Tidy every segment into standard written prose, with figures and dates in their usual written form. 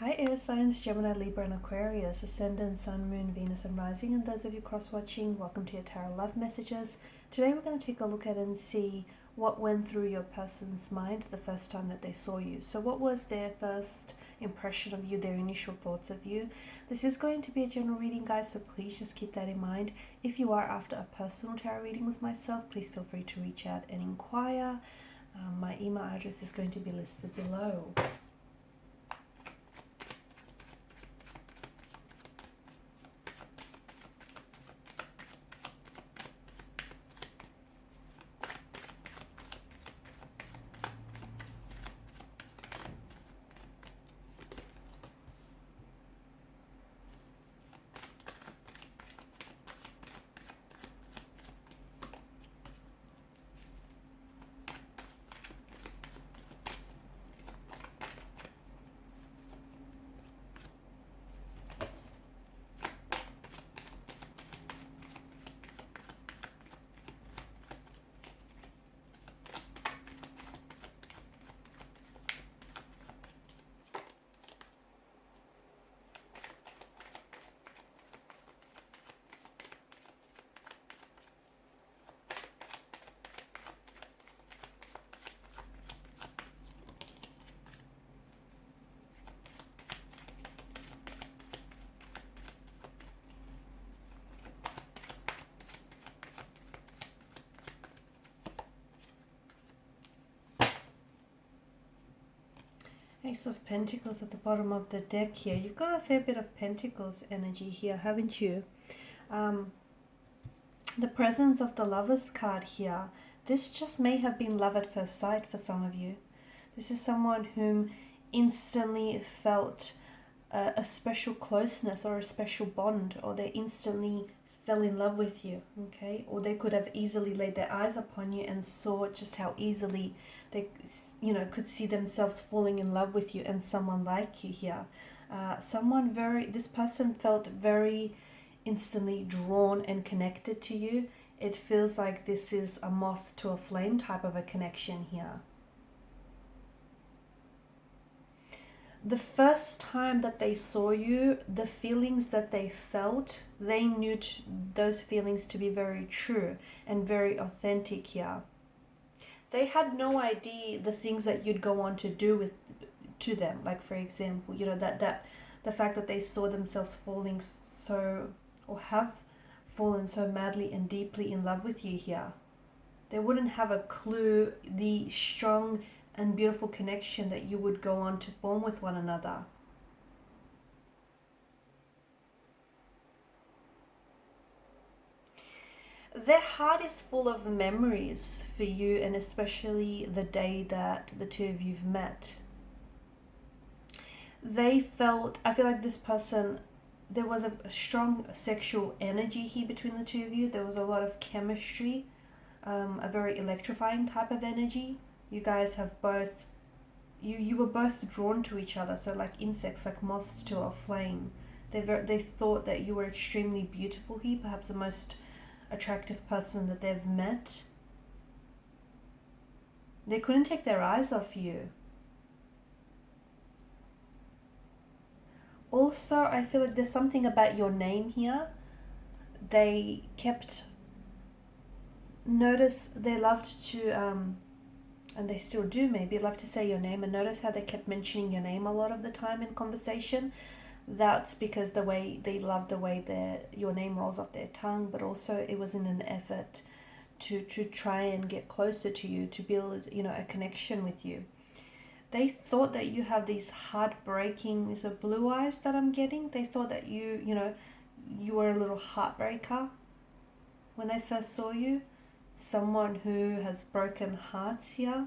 Hi air signs, Gemini, Libra and Aquarius, Ascendant, Sun, Moon, Venus and Rising, and those of you cross-watching, welcome to your Tarot Love Messages. Today we're going to take a look at and see what went through your person's mind the first time that they saw you. So what was their first impression of you, their initial thoughts of you? This is going to be a general reading, guys, so please just keep that in mind. If you are after a personal tarot reading with myself, please feel free to reach out and inquire. My email address is going to be listed below. Ace of Pentacles at the bottom of the deck here. You've got a fair bit of Pentacles energy here, haven't you? The presence of the Lovers card here. This just may have been love at first sight for some of you. This is someone whom instantly felt a special closeness or a special bond, or they instantly fell in love with you, okay? Or they could have easily laid their eyes upon you and saw just how easily they, could see themselves falling in love with you and someone like you here. This person felt very instantly drawn and connected to you. It feels like this is a moth to a flame type of a connection here. The first time that they saw you, the feelings that they felt, they knew those feelings to be very true and very authentic here. They had no idea the things that you'd go on to do to them. Like, for example, that the fact that they saw themselves falling so, or have fallen so madly and deeply in love with you here. They wouldn't have a clue the strong and beautiful connection that you would go on to form with one another. Their heart is full of memories for you, and especially the day that the two of you've met. I feel like this person, there was a strong sexual energy here between the two of you. There was a lot of chemistry, a very electrifying type of energy. You guys have both, you were both drawn to each other. So like insects, like moths to a flame. They thought that you were extremely beautiful here, perhaps the most attractive person that they've met. They couldn't take their eyes off you. Also, I feel like there's something about your name here. They loved to, and they still do maybe, love to say your name, and notice how they kept mentioning your name a lot of the time in conversation. That's because they love the way your name rolls off their tongue, but also it was in an effort to try and get closer to you, to build, a connection with you. They thought that you have these heartbreaking, is it blue eyes that I'm getting? They thought that you were a little heartbreaker when they first saw you. Someone who has broken hearts here.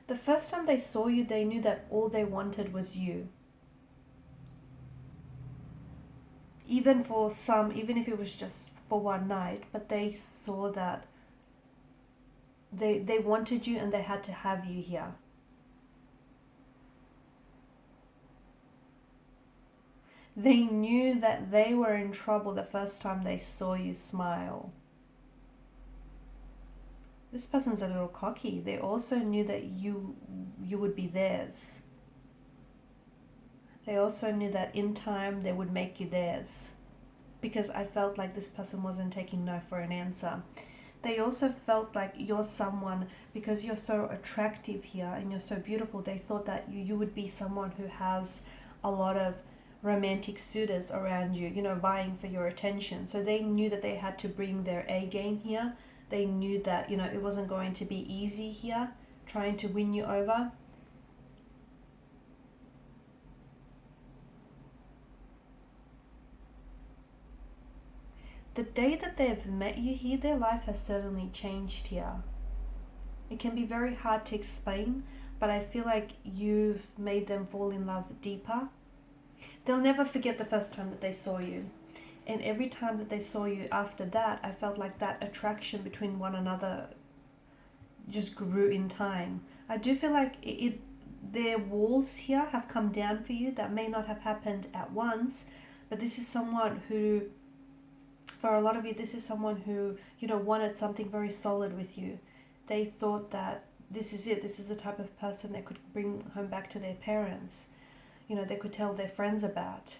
The first time they saw you, they knew that all they wanted was you. Even if it was just for one night, but they saw that they wanted you and they had to have you here. They knew that they were in trouble the first time they saw you smile. This person's a little cocky. They also knew that you would be theirs. They also knew that in time they would make you theirs. Because I felt like this person wasn't taking no for an answer. They also felt like you're someone, because you're so attractive here and you're so beautiful, they thought that you would be someone who has a lot of romantic suitors around you, you know, vying for your attention. So they knew that they had to bring their A game here. They knew that, you know, it wasn't going to be easy here, trying to win you over. The day that they've met you here, their life has certainly changed here. It can be very hard to explain, but I feel like you've made them fall in love deeper. They'll never forget the first time that they saw you. And every time that they saw you after that, I felt like that attraction between one another just grew in time. I do feel like their walls here have come down for you. That may not have happened at once, but this is someone who, for a lot of you, this is someone who, you know, wanted something very solid with you. They thought that this is it. This is the type of person they could bring home back to their parents. You know, they could tell their friends about.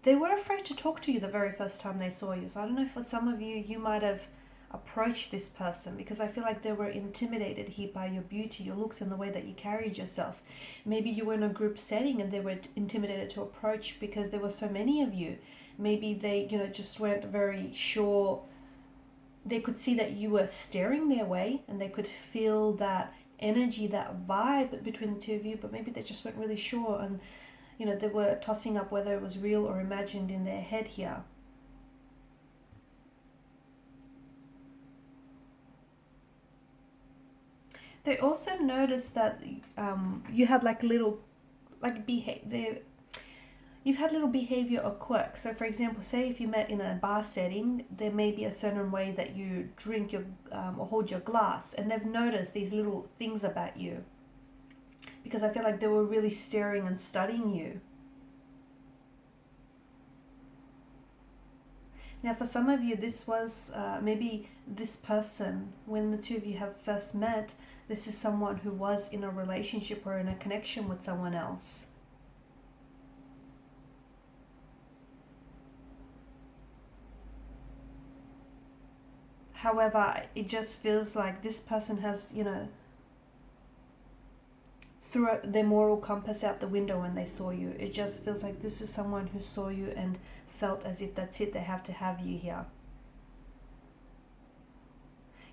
They were afraid to talk to you the very first time they saw you. So I don't know if for some of you, you might have approached this person, because I feel like they were intimidated here by your beauty, your looks, and the way that you carried yourself. Maybe you were in a group setting and they were intimidated to approach because there were so many of you. Maybe they, you know, just weren't very sure. They could see that you were staring their way and they could feel that energy, that vibe between the two of you, but maybe they just weren't really sure, and, you know, they were tossing up whether it was real or imagined in their head here. They also noticed that you had like little, like you've had little behavior or quirks. So for example, say if you met in a bar setting, there may be a certain way that you drink your or hold your glass, and they've noticed these little things about you, because I feel like they were really staring and studying you. Now for some of you, this was maybe this person, when the two of you have first met, this is someone who was in a relationship or in a connection with someone else. However, it just feels like this person has, you know, threw their moral compass out the window when they saw you. It just feels like this is someone who saw you and felt as if that's it, they have to have you here.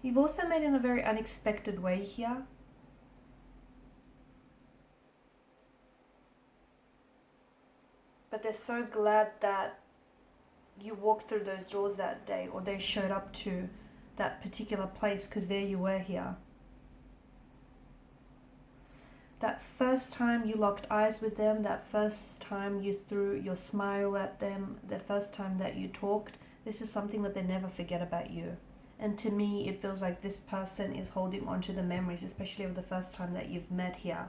You've also met in a very unexpected way here. But they're so glad that you walked through those doors that day, or they showed up to that particular place, because there you were here. That first time you locked eyes with them, that first time you threw your smile at them, the first time that you talked, this is something that they never forget about you. And to me, it feels like this person is holding on to the memories, especially of the first time that you've met here.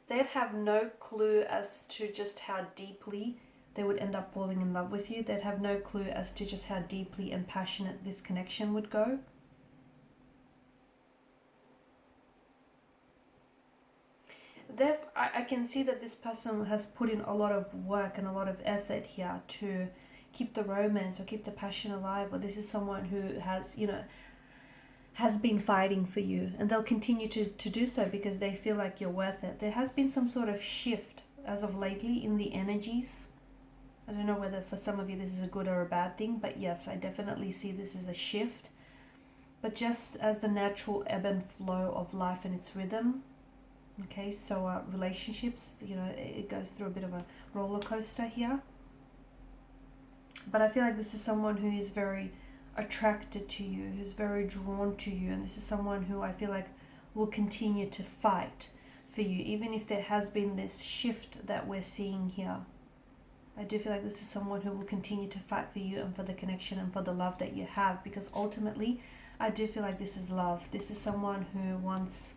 They'd have no clue as to just how deeply they would end up falling in love with you. They'd have no clue as to just how deeply and passionate this connection would go. I can see that this person has put in a lot of work and a lot of effort here to keep the romance or keep the passion alive. Or this is someone who has, you know, has been fighting for you, and they'll continue to do so because they feel like you're worth it. There has been some sort of shift as of lately in the energies. I don't know whether for some of you this is a good or a bad thing, but yes, I definitely see this as a shift. But just as the natural ebb and flow of life and its rhythm, okay, so relationships, you know, it goes through a bit of a roller coaster here. But I feel like this is someone who is very attracted to you, who's very drawn to you, and this is someone who I feel like will continue to fight for you, even if there has been this shift that we're seeing here. I do feel like this is someone who will continue to fight for you and for the connection and for the love that you have, because ultimately I do feel like this is love. This is someone who wants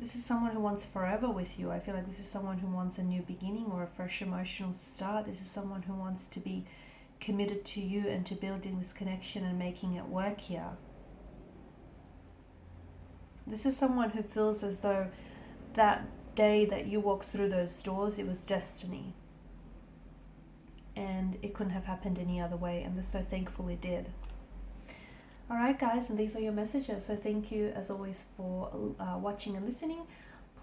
This is someone who wants forever with you. I feel like this is someone who wants a new beginning or a fresh emotional start. This is someone who wants to be committed to you and to building this connection and making it work here. This is someone who feels as though that day that you walked through those doors, it was destiny. And it couldn't have happened any other way, and they're so thankful it did. Alright guys, and these are your messages. So thank you as always for watching and listening.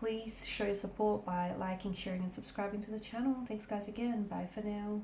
Please show your support by liking, sharing and subscribing to the channel. Thanks guys again. Bye for now.